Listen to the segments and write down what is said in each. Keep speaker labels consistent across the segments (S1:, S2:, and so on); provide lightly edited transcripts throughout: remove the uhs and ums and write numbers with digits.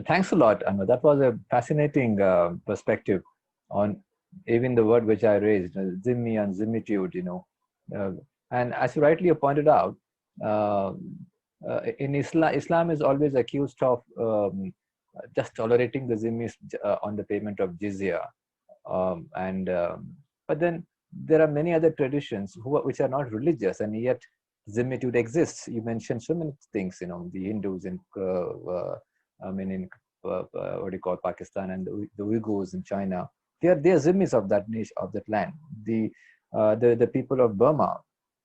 S1: thanks a lot, Anwar. That was a fascinating perspective on even the word which I raised, zimmi and zimmitude, Uh, and as you rightly pointed out, uh, in Islam is always accused of just tolerating the zimmis on the payment of jizya. And But then there are many other traditions which are not religious, and yet zimmitude exists. You mentioned so many things, the Hindus in in what do you call Pakistan, and the Uyghurs in China. They are zimmis of that niche, of that land. The people of Burma,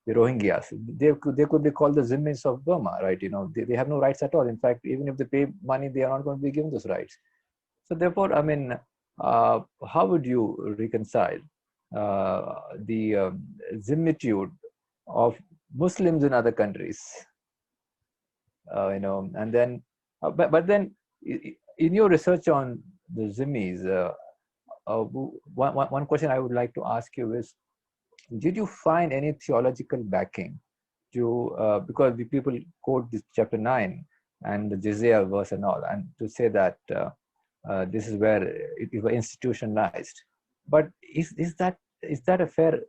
S1: the Rohingyas, they could be called the zimmis of Burma, right? They have no rights at all. In fact, even if they pay money, they are not going to be given those rights. So therefore, how would you reconcile the zimmitude of Muslims in other countries? And then, but then, in your research on the zimmis, one question I would like to ask you is: did you find any theological backing to because the people quote this chapter 9 and the jizya verse and all, and to say that this is where it was institutionalized? But is that a fair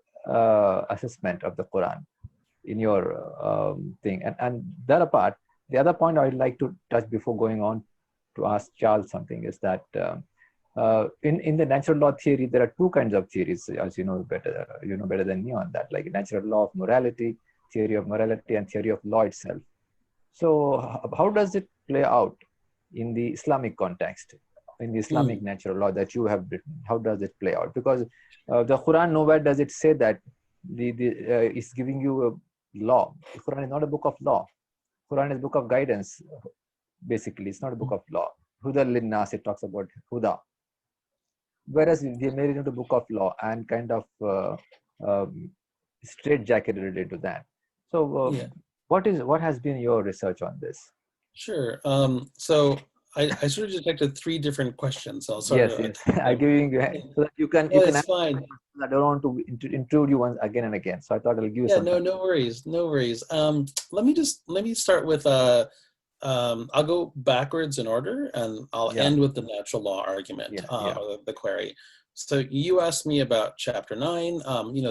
S1: assessment of the Quran in your thing? And that apart, the other point I'd like to touch before going on to ask Charles something is that in the natural law theory, there are two kinds of theories, as you know better than me on that, like natural law of morality, theory of morality, and theory of law itself. So how does it play out in the Islamic context, in the Islamic natural law that you have written? How does it play out? Because the Quran, nowhere does it say that it's giving you a law. The Quran is not a book of law. Quran is a book of guidance, basically. It's not a book of law. Huda linnas, it talks about Huda. Whereas they made it into a book of law and kind of straitjacketed related to that. So what has been your research on this?
S2: Sure. So I sort of detected three different questions. So I'll sort
S1: Yes,
S2: of
S1: yes. I'm giving you so that you can
S2: No,
S1: answer.
S2: it's fine.
S1: I don't want to intrude you once again and again. So I thought I'll give you
S2: Yeah,
S1: some
S2: no,
S1: time.
S2: no worries, no worries. Let me start with I'll go backwards in order, and I'll end with the natural law argument, or the query. So you asked me about chapter 9.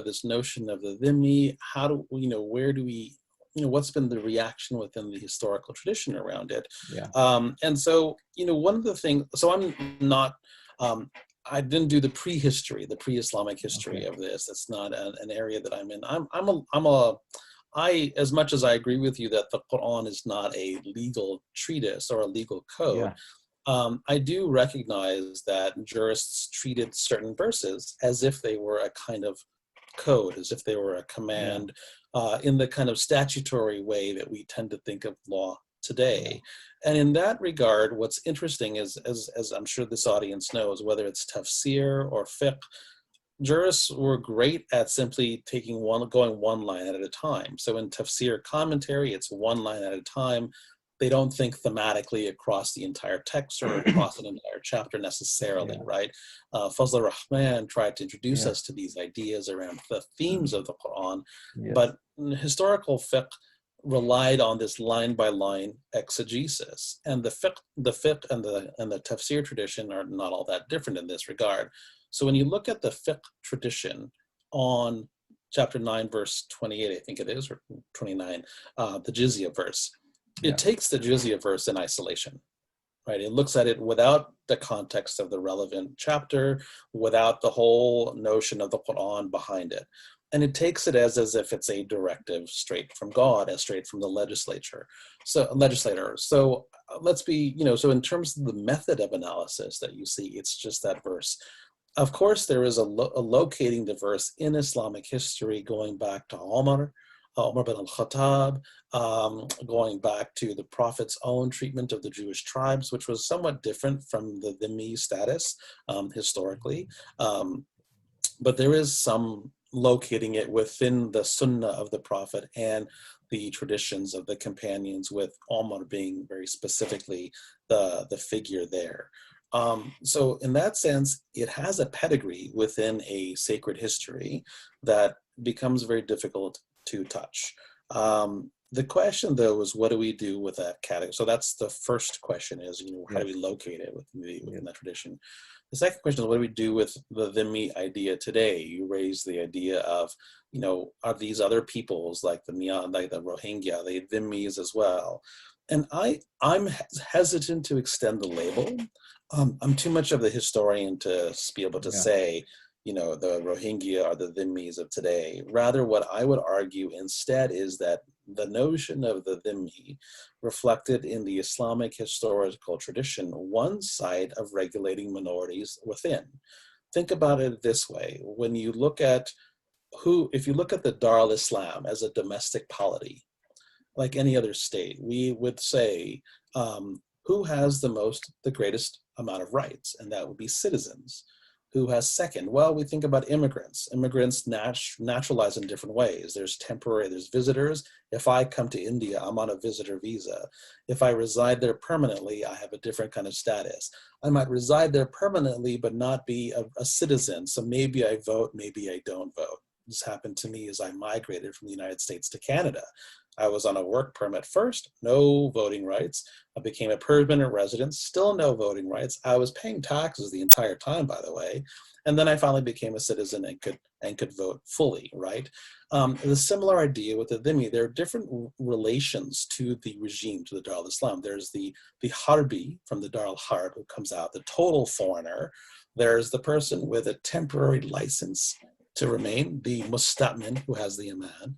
S2: This notion of the dhimmi. How do where do we what's been the reaction within the historical tradition around it? And so one of the things. So I'm not. I didn't do the prehistory, the pre-Islamic history of this. That's not an area that I'm in. As much as I agree with you that the Quran is not a legal treatise or a legal code, I do recognize that jurists treated certain verses as if they were a kind of code, as if they were a command, in the kind of statutory way that we tend to think of law today. And in that regard, what's interesting is, as I'm sure this audience knows, whether it's tafsir or fiqh, jurists were great at simply going one line at a time. So in tafsir commentary, it's one line at a time. They don't think thematically across the entire text or across an entire chapter necessarily, right? Fazl Rahman tried to introduce us to these ideas around the themes of the Quran, but historical fiqh relied on this line-by-line exegesis, and the fiqh and the tafsir tradition are not all that different in this regard. So when you look at the fiqh tradition on chapter 9, verse 28, I think it is, or 29, the jizya verse, it takes the jizya verse in isolation, right? It looks at it without the context of the relevant chapter, without the whole notion of the Quran behind it. And it takes it as if it's a directive straight from God, as straight from the legislator. So let's be, so in terms of the method of analysis that you see, it's just that verse. Of course, there is a locating the verse in Islamic history going back to Umar bin al-Khattab, going back to the Prophet's own treatment of the Jewish tribes, which was somewhat different from the dhimmi status historically. But there is some locating it within the sunnah of the Prophet and the traditions of the companions, with Umar being very specifically the figure there. So in that sense, it has a pedigree within a sacred history that becomes very difficult to touch. The question, though, is what do we do with that category? So that's the first question is, how do we locate it within that tradition? The second question is, what do we do with the dhimmi idea today? You raise the idea of, are these other peoples like the Rohingya, the dhimmis as well? And I'm hesitant to extend the label. I'm too much of the historian to be able to say, the Rohingya are the dhimmis of today. Rather, what I would argue instead is that the notion of the dhimmi reflected in the Islamic historical tradition one side of regulating minorities within. Think about it this way. When you look at if you look at the Dar al-Islam as a domestic polity, like any other state, we would say, who has the greatest amount of rights? And that would be citizens. Who has second? Well, we think about immigrants. Immigrants naturalize in different ways. There's temporary, there's visitors. If I come to India, I'm on a visitor visa. If I reside there permanently, I have a different kind of status. I might reside there permanently, but not be a citizen. So maybe I vote, maybe I don't vote. This happened to me as I migrated from the United States to Canada. I was on a work permit first, no voting rights. I became a permanent resident, still no voting rights. I was paying taxes the entire time, by the way. And then I finally became a citizen and could vote fully, right? The similar idea with the dhimmi, there are different relations to the regime, to the Dar al-Islam. There's the Harbi from the Dar al-Harb who comes out, the total foreigner. There's the person with a temporary license to remain, the Musta'min who has the Aman,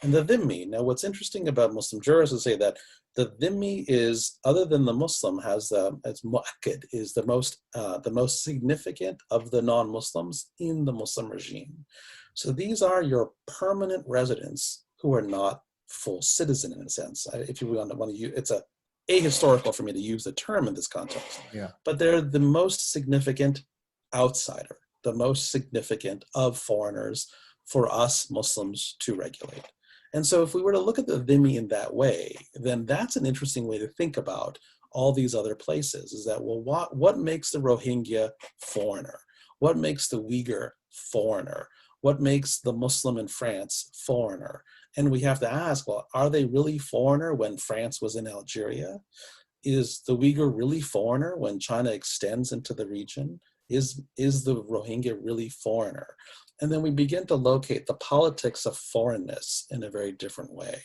S2: and the dhimmi. Now, what's interesting about Muslim jurists is say that the dhimmi is, other than the Muslim, as mu'akkad, is the most significant of the non-Muslims in the Muslim regime. So these are your permanent residents who are not full citizen in a sense. If you want to use, it's ahistorical for me to use the term in this context. But they're the most significant outsider, the most significant of foreigners for us Muslims to regulate. And so if we were to look at the dhimmi in that way, then that's an interesting way to think about all these other places, is that, well, what makes the Rohingya foreigner? What makes the Uyghur foreigner? What makes the Muslim in France foreigner? And we have to ask, well, are they really foreigner when France was in Algeria? Is the Uyghur really foreigner when China extends into the region? Is the Rohingya really foreigner? And then we begin to locate the politics of foreignness in a very different way.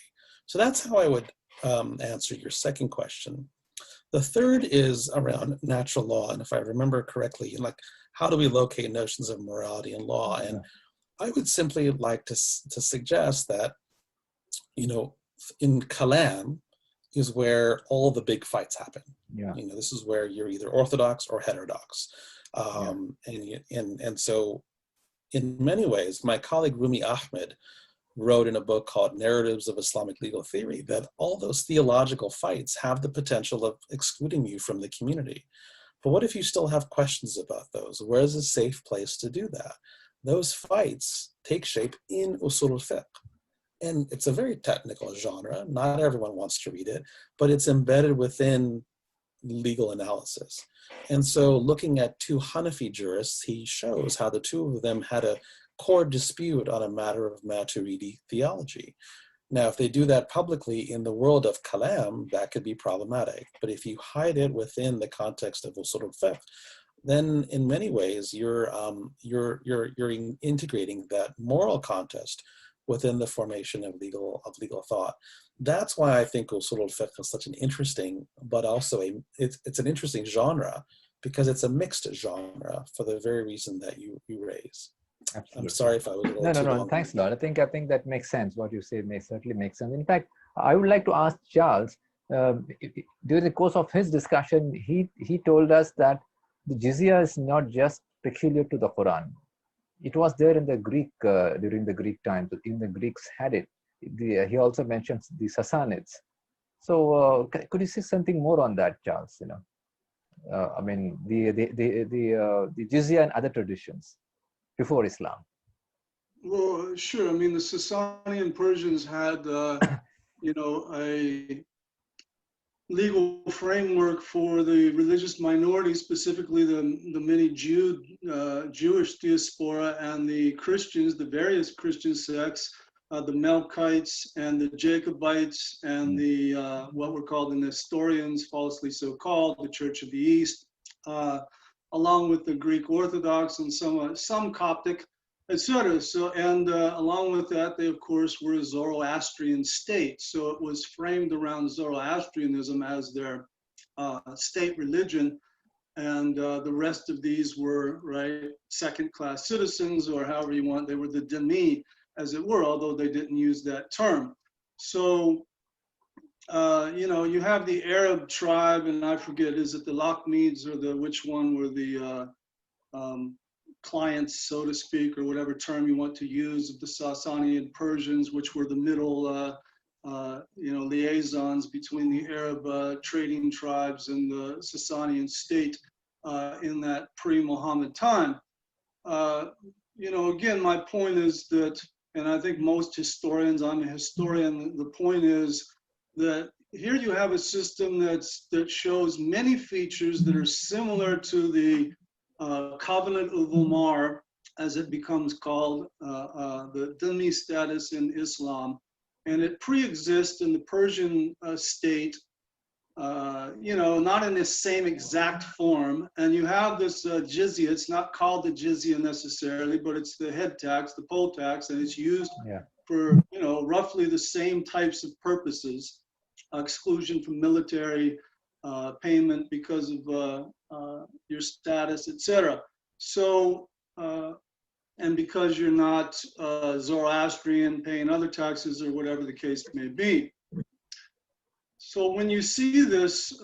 S2: So that's how I would answer your second question. The third is around natural law. And if I remember correctly, like, how do we locate notions of morality and law? And I would simply like to suggest that, in Kalam is where all the big fights happen. This is where you're either orthodox or heterodox. And so in many ways, my colleague Rumi Ahmed wrote in a book called Narratives of Islamic Legal Theory that all those theological fights have the potential of excluding you from the community. But what if you still have questions about those? Where's a safe place to do that? Those fights take shape in usul al-fiqh. And it's a very technical genre. Not everyone wants to read it, but it's embedded within legal analysis. And so looking at two Hanafi jurists, he shows how the two of them had a core dispute on a matter of Maturidi theology. Now, if they do that publicly in the world of kalam, that could be problematic. But if you hide it within the context of usul al-fiqh, then in many ways you're integrating that moral contest within the formation of legal thought. That's why I think usul al-fiqh is such an interesting, but also it's an interesting genre, because it's a mixed genre for the very reason that you raise. Absolutely. I'm sorry if I was a little too long.
S1: No, thanks a lot. I think that makes sense. What you say certainly makes sense. In fact, I would like to ask Charles, during the course of his discussion, he told us that the jizya is not just peculiar to the Quran. It was there in the Greek, during the Greek times. Even the Greeks had it. He also mentions the Sassanids. So could you say something more on that, Charles? I mean, the jizya and other traditions before Islam.
S3: Well, sure. I mean, the Sasanian Persians had, a legal framework for the religious minorities, specifically the many Jewish diaspora and the Christians, the various Christian sects, the Melkites and the Jacobites and the what were called the Nestorians, falsely so called, the Church of the East, along with the Greek Orthodox and some Coptic, etc. So, and along with that, they of course were a Zoroastrian state. So it was framed around Zoroastrianism as their state religion, and the rest of these were, right, second-class citizens, or however you want. They were the dhimmi, as it were, although they didn't use that term. So, you know, you have the Arab tribe, and I forget, is it the Lakhmids or the, which one were the clients, so to speak, or whatever term you want to use, of the Sasanian Persians, which were the middle, you know, liaisons between the Arab trading tribes and the Sasanian state in that pre-Muhammad time. You know, again, my point is that, and I think most historians, I'm a historian, the point is that here you have a system that shows many features that are similar to the Covenant of Umar, as it becomes called, the dhimmi status in Islam. And it pre-exists in the Persian state, you know, not in the same exact form. And you have this jizya. It's not called the jizya necessarily, but it's the head tax, the poll tax, and it's used for, you know, roughly the same types of purposes. Exclusion from military payment because of your status, etc. So, and because you're not Zoroastrian, paying other taxes or whatever the case may be. So when you see this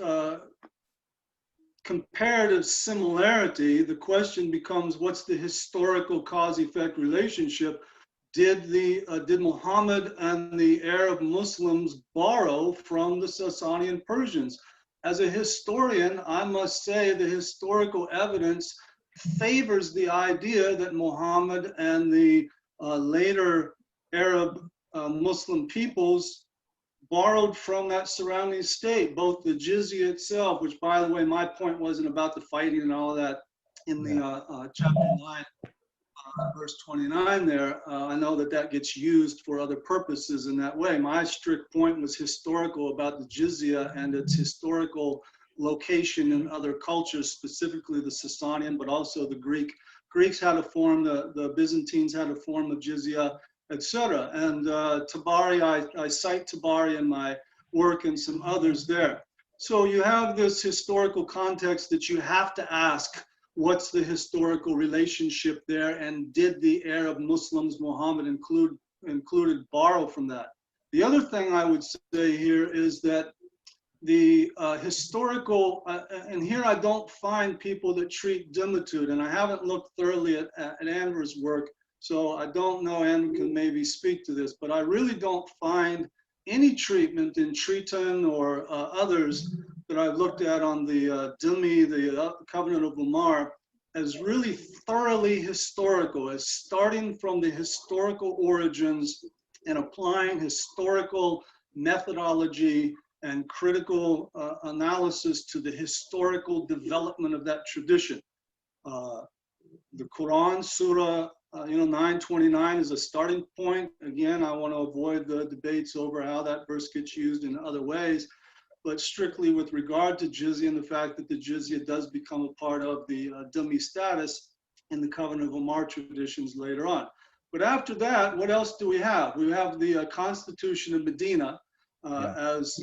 S3: comparative similarity, the question becomes, what's the historical cause-effect relationship? Did Muhammad and the Arab Muslims borrow from the Sasanian Persians? As a historian, I must say the historical evidence favors the idea that Muhammad and the later Arab Muslim peoples borrowed from that surrounding state, both the jizya itself, which, by the way, my point wasn't about the fighting and all that in the chapter 9, verse 29 there. I know that gets used for other purposes in that way. My strict point was historical about the jizya and its historical location in other cultures, specifically the Sasanian, but also the Greek. Greeks had a form, the Byzantines had a form of jizya, etc. And Tabari, I cite Tabari in my work and some others there. So you have this historical context that you have to ask, what's the historical relationship there, and did the Arab Muslims Muhammad included borrow from that? The other thing I would say here is that the historical, and here I don't find people that treat dhimitude, and I haven't looked thoroughly at Anver's work, so I don't know, Anver can maybe speak to this, but I really don't find any treatment in Triton or others that I've looked at on the dhimmi, the Covenant of Umar, as really thoroughly historical, as starting from the historical origins and applying historical methodology and critical analysis to the historical development of that tradition. The Quran, Surah 929 is a starting point. Again, I want to avoid the debates over how that verse gets used in other ways, but strictly with regard to jizya and the fact that the jizya does become a part of the dhimmi status in the Covenant of Umar traditions later on. But after that, what else do we have? We have the Constitution of Medina, as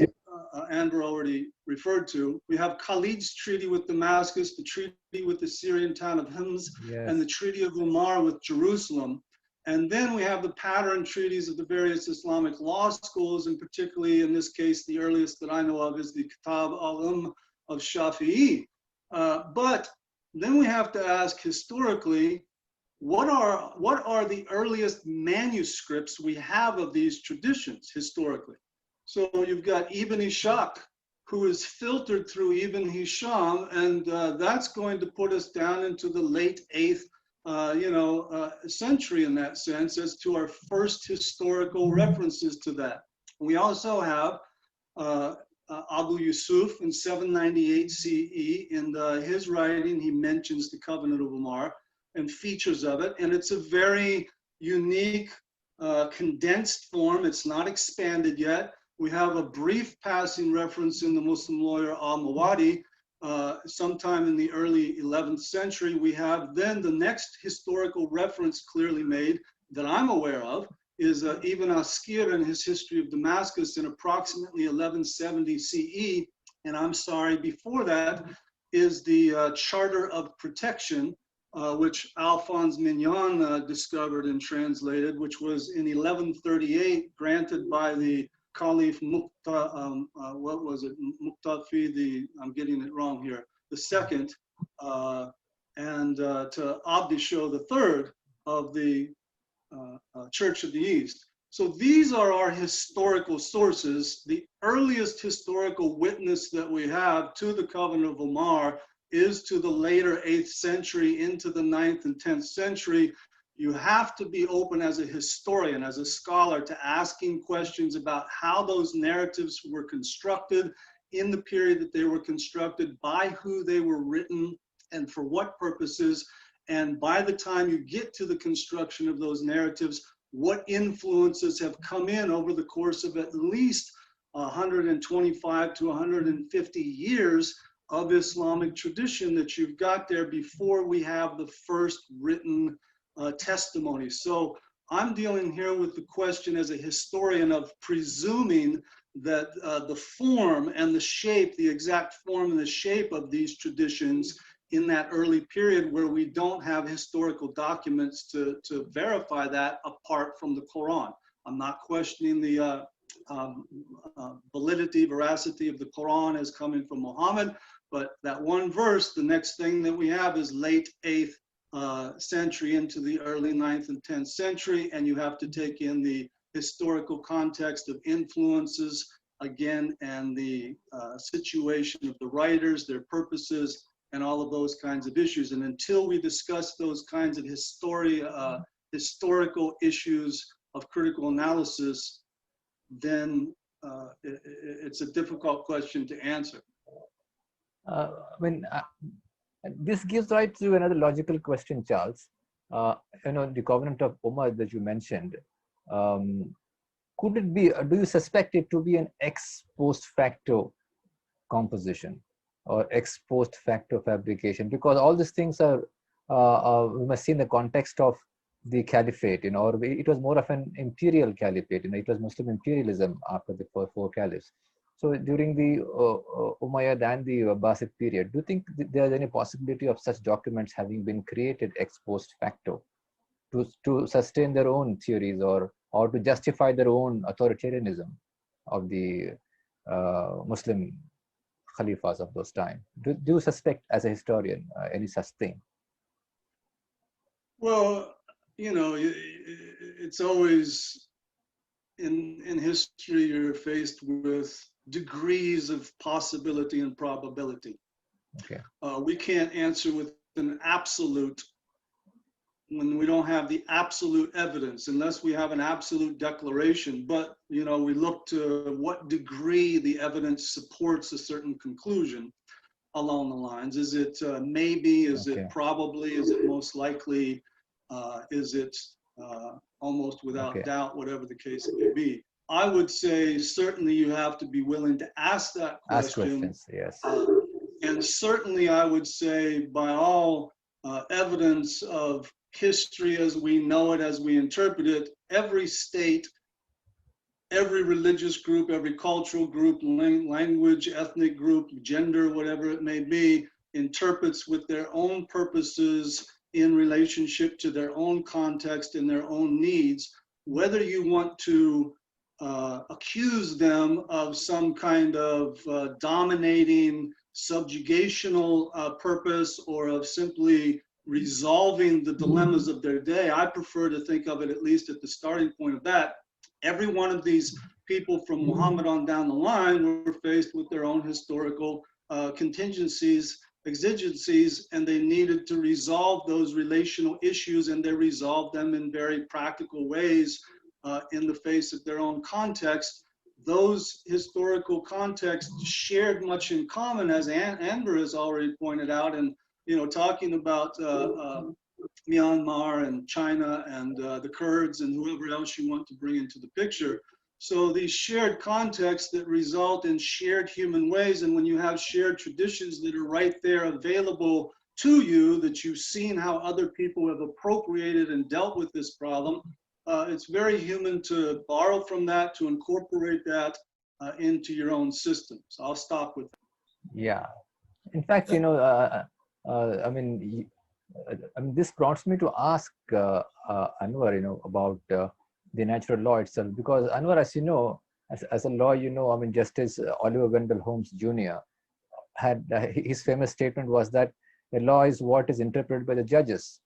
S3: Anver already referred to. We have Khalid's treaty with Damascus, the treaty with the Syrian town of Hims, and the Treaty of Umar with Jerusalem. And then we have the pattern treaties of the various Islamic law schools, and particularly in this case, the earliest that I know of is the Kitab al-Umm of Shafi'i. But then we have to ask historically, what are the earliest manuscripts we have of these traditions historically? So you've got Ibn Ishaq, who is filtered through Ibn Hisham, and that's going to put us down into the late 8th century in that sense, as to our first historical references to that. We also have Abu Yusuf in 798 CE. In his writing, he mentions the Covenant of Umar and features of it, and it's a very unique condensed form. It's not expanded yet. We have a brief passing reference in the Muslim lawyer al-Mawadi sometime in the early 11th century. We have then the next historical reference clearly made that I'm aware of is Ibn Askir and his history of Damascus in approximately 1170 CE. And I'm sorry, before that is the Charter of Protection, which Alphonse Mignon discovered and translated, which was in 1138 granted by the Caliph what was it? Muqtafi, I'm getting it wrong here, the second, and to Abdisho the third of the Church of the East. So these are our historical sources. The earliest historical witness that we have to the Covenant of Omar is to the later 8th century into the 9th and 10th century. You have to be open as a historian, as a scholar, to asking questions about how those narratives were constructed in the period that they were constructed, by who they were written, and for what purposes. And by the time you get to the construction of those narratives, what influences have come in over the course of at least 125 to 150 years of Islamic tradition that you've got there before we have the first written testimony. So I'm dealing here with the question as a historian of presuming that the form and the shape, the exact form and the shape of these traditions in that early period where we don't have historical documents to verify that apart from the Quran. I'm not questioning the validity, veracity of the Quran as coming from Muhammad, but that one verse, the next thing that we have is late 8th century into the early 9th and 10th century, and you have to take in the historical context of influences again, and the situation of the writers, their purposes, and all of those kinds of issues. And until we discuss those kinds of historical issues of critical analysis, then it's a difficult question to answer.
S1: This gives rise to another logical question, Charles. The Covenant of Omar that you mentioned, could it be, do you suspect it to be an ex post facto composition or ex post facto fabrication? Because all these things are, we must see in the context of the caliphate, or it was more of an imperial caliphate, it was Muslim imperialism after the four caliphs. So during the Umayyad and the Abbasid period, do you think there is any possibility of such documents having been created ex post facto to sustain their own theories or to justify their own authoritarianism of the Muslim Khalifas of those times? Do you suspect, as a historian, any such thing?
S3: Well, it's always in history, you're faced with degrees of possibility and probability.
S1: Okay.
S3: We can't answer with an absolute when we don't have the absolute evidence, unless we have an absolute declaration. But, we look to what degree the evidence supports a certain conclusion along the lines. Is it maybe, is it probably, is it most likely, is it almost without doubt, whatever the case may be. I would say certainly you have to be willing to ask that question.
S1: Ask questions, yes.
S3: And certainly I would say by all evidence of history as we know it, as we interpret it, every state, every religious group, every cultural group, language, ethnic group, gender, whatever it may be, interprets with their own purposes in relationship to their own context and their own needs. Whether you want to accuse them of some kind of dominating, subjugational purpose, or of simply resolving the dilemmas of their day, I prefer to think of it, at least at the starting point of that. Every one of these people from Muhammad on down the line were faced with their own historical contingencies, exigencies, and they needed to resolve those relational issues, and they resolved them in very practical ways in the face of their own context. Those historical contexts shared much in common, as Anver has already pointed out, and talking about Myanmar and China and the Kurds and whoever else you want to bring into the picture. So these shared contexts that result in shared human ways, and when you have shared traditions that are right there available to you, that you've seen how other people have appropriated and dealt with this problem, it's very human to borrow from that, to incorporate that into your own systems. I'll stop with that.
S1: Yeah. In fact, I mean, this prompts me to ask Anwar, about the natural law itself, because Anwar, as you know, as a lawyer, I mean, Justice Oliver Wendell Holmes Jr. had his famous statement was that the law is what is interpreted by the judges.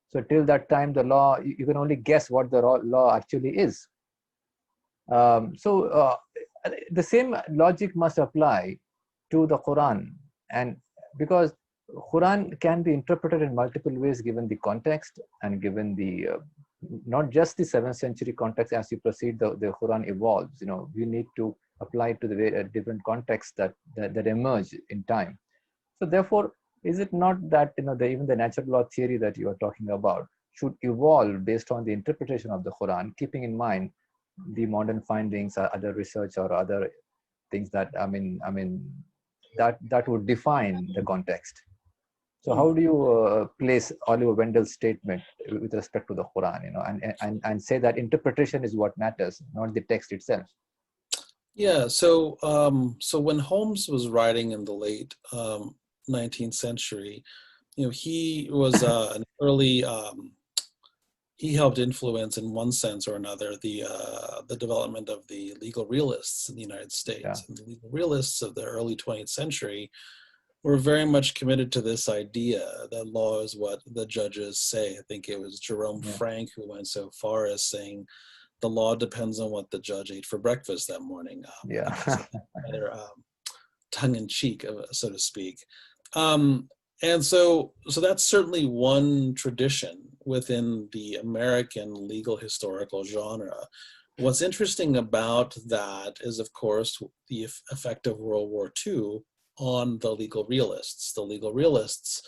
S1: So till that time, the law, you can only guess what the law actually is. So the same logic must apply to the Quran, and because Quran can be interpreted in multiple ways given the context and given the not just the 7th century context. As you proceed, the Quran evolves. We need to apply it to the different contexts that emerge in time. So therefore, is it not that even the natural law theory that you are talking about should evolve based on the interpretation of the Quran, keeping in mind the modern findings, other research or other things that that would define the context? So how do you place Oliver Wendell's statement with respect to the Quran, and say that interpretation is what matters, not the text itself?
S2: Yeah. So when Holmes was writing in the late 19th century, he was an early. He helped influence, in one sense or another, the development of the legal realists in the United States.
S1: Yeah.
S2: And the legal realists of the early 20th century were very much committed to this idea that law is what the judges say. I think it was Jerome Frank who went so far as saying the law depends on what the judge ate for breakfast that morning. Rather tongue-in-cheek, so to speak. And so that's certainly one tradition within the American legal historical genre. What's interesting about that is, of course, the effect of World War II on the legal realists. The legal realists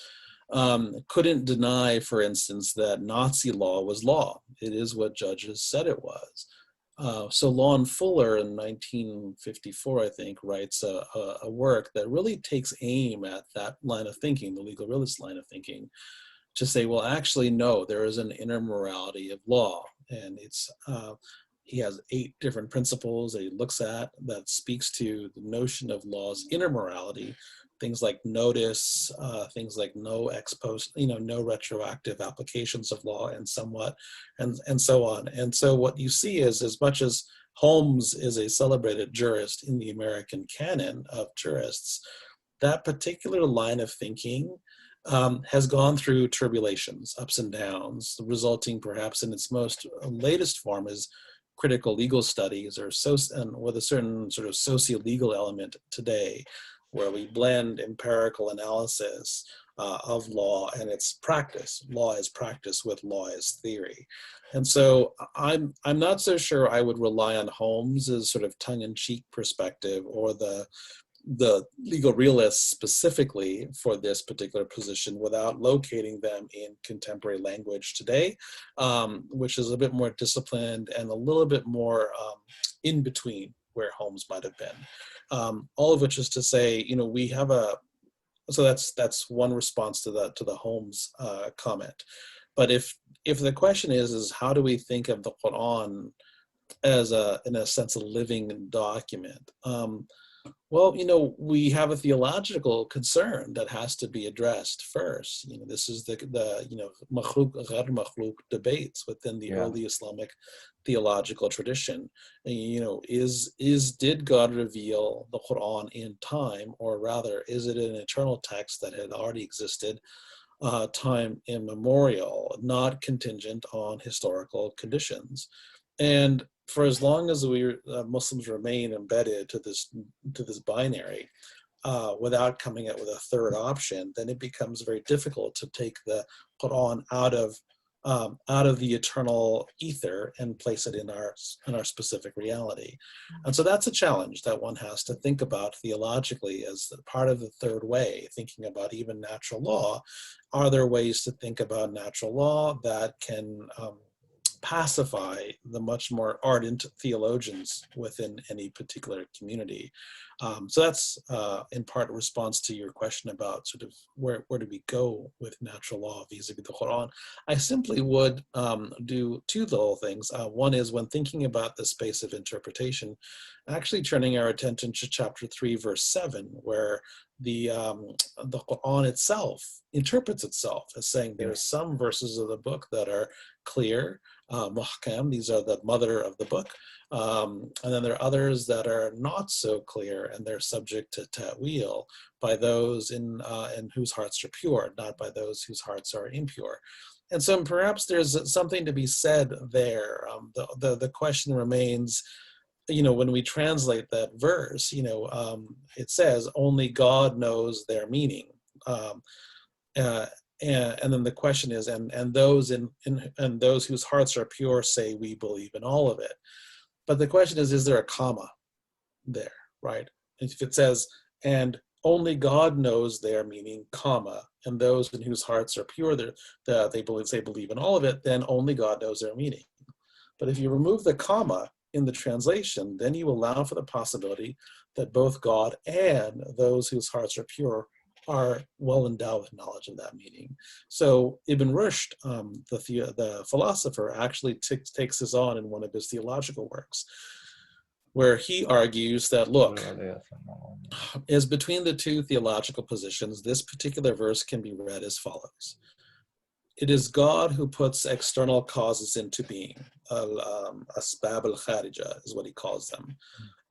S2: couldn't deny, for instance, that Nazi law was law. It is what judges said it was. So Lon Fuller in 1954, I think, writes a work that really takes aim at that line of thinking, the legal realist line of thinking, to say, well, actually, no, there is an inner morality of law. And he has 8 different principles that he looks at that speaks to the notion of law's inner morality. Things like notice, things like no ex post, no retroactive applications of law, and somewhat, and so on. And so what you see is, as much as Holmes is a celebrated jurist in the American canon of jurists, that particular line of thinking has gone through tribulations, ups and downs, resulting perhaps in its most latest form is critical legal studies, and with a certain sort of socio-legal element today, where we blend empirical analysis of law and its practice, law as practice with law as theory. And so I'm not so sure I would rely on Holmes's sort of tongue-in-cheek perspective or the legal realists specifically for this particular position without locating them in contemporary language today, which is a bit more disciplined and a little bit more in between where Holmes might have been. All of which is to say, we have so that's one response to the Holmes comment. But if the question is how do we think of the Quran as in a sense, a living document? Well, we have a theological concern that has to be addressed first. This is the makhluk ghar makhluk debates within the early Islamic theological tradition. Did God reveal the Quran in time, or rather, is it an eternal text that had already existed time immemorial, not contingent on historical conditions? And for as long as Muslims remain embedded to this binary, without coming up with a third option, then it becomes very difficult to take the Quran out of out of the eternal ether and place it in our specific reality. And so that's a challenge that one has to think about theologically as part of the third way, thinking about even natural law. Are there ways to think about natural law that can pacify the much more ardent theologians within any particular community? So that's in part a response to your question about sort of where do we go with natural law vis-a-vis the Quran. I simply would do two little things. One is when thinking about the space of interpretation, actually turning our attention to chapter 3, verse 7, where the Quran itself interprets itself as saying there are some verses of the book that are clear, muhkam, these are the mother of the book, and then there are others that are not so clear and they're subject to ta'wil by those in whose hearts are pure, not by those whose hearts are impure. And so perhaps there's something to be said there. The question remains, when we translate that verse, it says only God knows their meaning. And then the question is, and those and those whose hearts are pure say we believe in all of it. But the question is there a comma there, right? If it says, and only God knows their meaning, comma, and those in whose hearts are pure, they believe in all of it, then only God knows their meaning. But if you remove the comma in the translation, then you allow for the possibility that both God and those whose hearts are pure are well endowed with knowledge of that meaning. So Ibn Rushd, the philosopher, actually takes this on in one of his theological works, where he argues that, look, as between the two theological positions, this particular verse can be read as follows. It is God who puts external causes into being. Asbab al-kharija is what he calls them.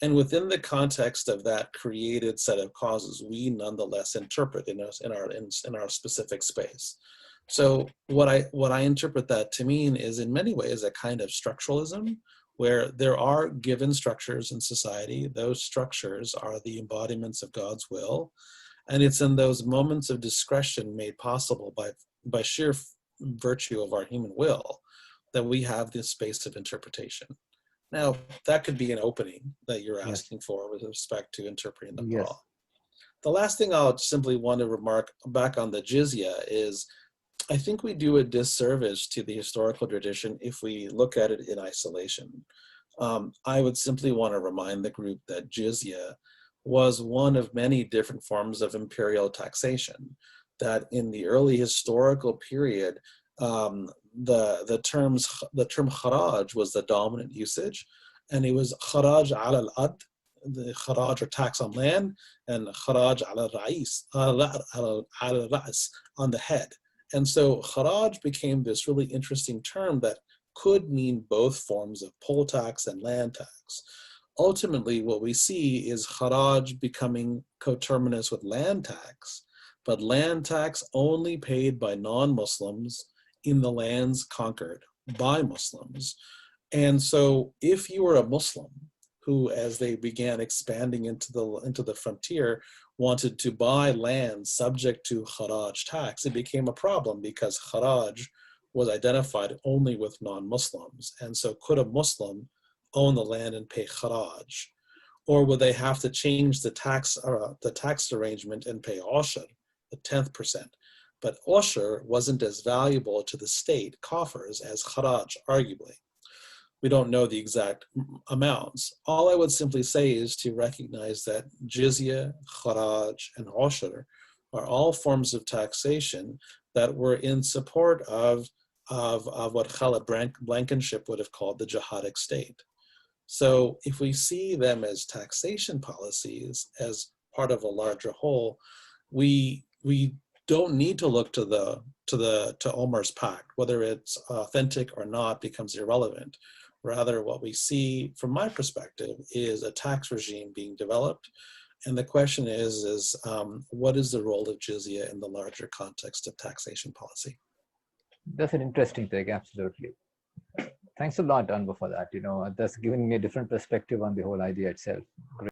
S2: And within the context of that created set of causes, we nonetheless interpret in our specific space. So what I interpret that to mean is in many ways a kind of structuralism, where there are given structures in society. Those structures are the embodiments of God's will. And it's in those moments of discretion made possible by sheer virtue of our human will that we have this space of interpretation. Now, that could be an opening that you're asking for with respect to interpreting the Quran. The last thing I'll simply want to remark back on the jizya is, I think we do a disservice to the historical tradition if we look at it in isolation. I would simply want to remind the group that jizya was one of many different forms of imperial taxation, that in the early historical period, the term kharaj was the dominant usage, and it was kharaj ala al-ad, the kharaj or tax on land, and kharaj ala al-ra's on the head. And so kharaj became this really interesting term that could mean both forms of poll tax and land tax. Ultimately, what we see is kharaj becoming coterminous with land tax, but land tax only paid by non-Muslims in the lands conquered by Muslims. And so if you were a Muslim who, as they began expanding into the frontier, wanted to buy land subject to kharaj tax, it became a problem because kharaj was identified only with non-Muslims. And so could a Muslim own the land and pay kharaj? Or would they have to change the tax arrangement and pay oshr, the 10th%? But oshr wasn't as valuable to the state coffers as kharaj, arguably. We don't know the exact amounts. All I would simply say is to recognize that jizya, kharaj, and oshr are all forms of taxation that were in support of what Khalid Blankenship would have called the jihadic state. So if we see them as taxation policies as part of a larger whole, we don't need to look to Omar's pact. Whether it's authentic or not becomes irrelevant. Rather, what we see from my perspective is a tax regime being developed. And the question is what is the role of jizya in the larger context of taxation policy?
S1: That's an interesting take, absolutely. Thanks a lot, Anver, for that. That's giving me a different perspective on the whole idea itself. Great.